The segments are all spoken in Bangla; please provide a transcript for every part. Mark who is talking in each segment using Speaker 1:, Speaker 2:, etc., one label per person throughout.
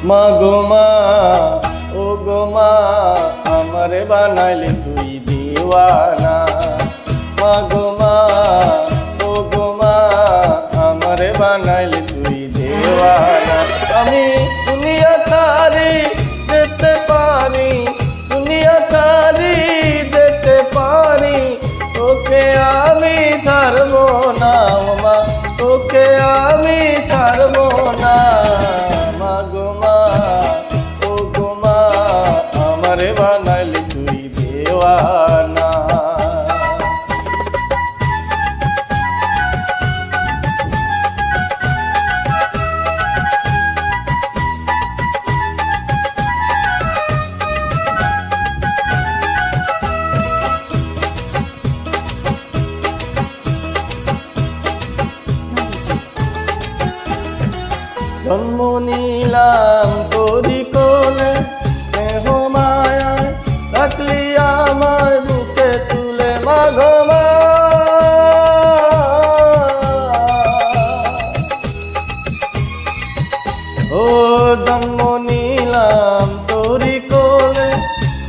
Speaker 1: মা গো মা, ও গো মা, আমারে বানাইলি তুই দিওয়ানা। মা গো মা, ও গো মা, আমারে বানাইলি তুই দিওয়ানা। আমি দুনিয়া ছাড়ি যেতে পারি, দুনিয়া ছাড়ি যেতে পারি, তোকে আমি ছাড়বো না ও মা, তোকে আমি ছাড়বো না। মা গো মা, ও গো মা, আমারে বানাইলি তুই দেওয়ানা। জন্ম নিলাম তোরি কোলে, স্নেহ মায়ায় রাখলি আমায় বুকে তুলে। মা গো মা, ও জন্ম নিলাম তোরি কোলে,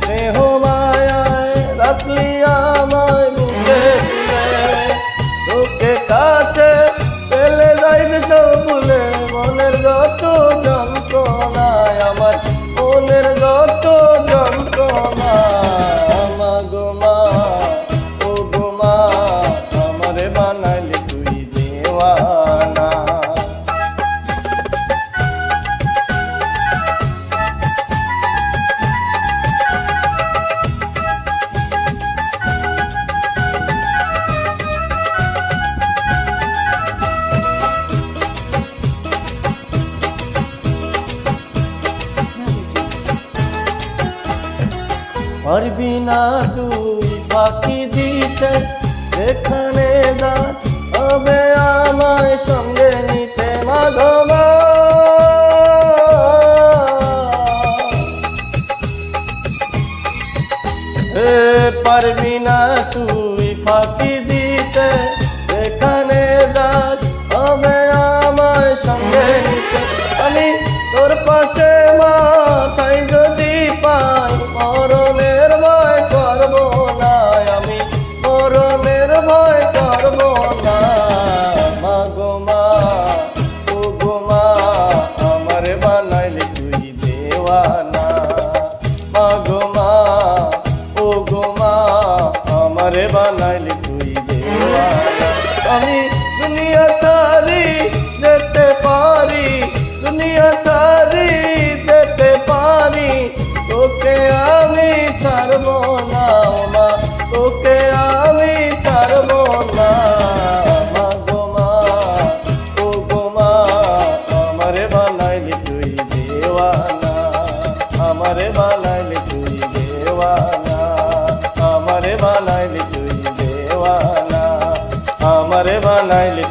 Speaker 1: স্নেহ মায়ায় রাখলি আমায় বুকে তুলে। তোকে কাছে পেলে যাইবে সব ভুলে, মনের যত যন্ত্রণায় আমার, মনের যত যন্ত্রণা। মা গো মা, ও গো মা, আমারে বানাইলি তুই দেওয়ানা। পারবি না তুই ফাঁকি দিতে, যেখানে যাস হবে আমায় সঙ্গে নিতে। মা গো মা, পারবি না তুই ফাঁকি দিতে, যেখানে যাস হবে আমায় সঙ্গে নিতে। আমি তোর পাশে মাথায় যদি পাই, মরণের ভয় করবো না, আমি মরণের ভয় করবো না। মা গো মা, ও গো মা, আমারে বানাইলি তুই দেওয়ানা। মা গো মা, ও গো মা, আমারে বানাইলি তুই দেওয়ানা। আমি দুনিয়া ছাড়ি যেতে পারি, দুনিয়া ছাড়ি যেতে পারি, তোকে আমি ছাড়বো না ও মা, তোকে আমি ছাড়বো না। মা গো মা, ও গো মা, আমারে বানাইলি তুই দেওয়ানা। আমারে বানাইলি তুই দেওয়ানা, আমারে বানাইলি তুই দেওয়ানা, আমারে বানাইলি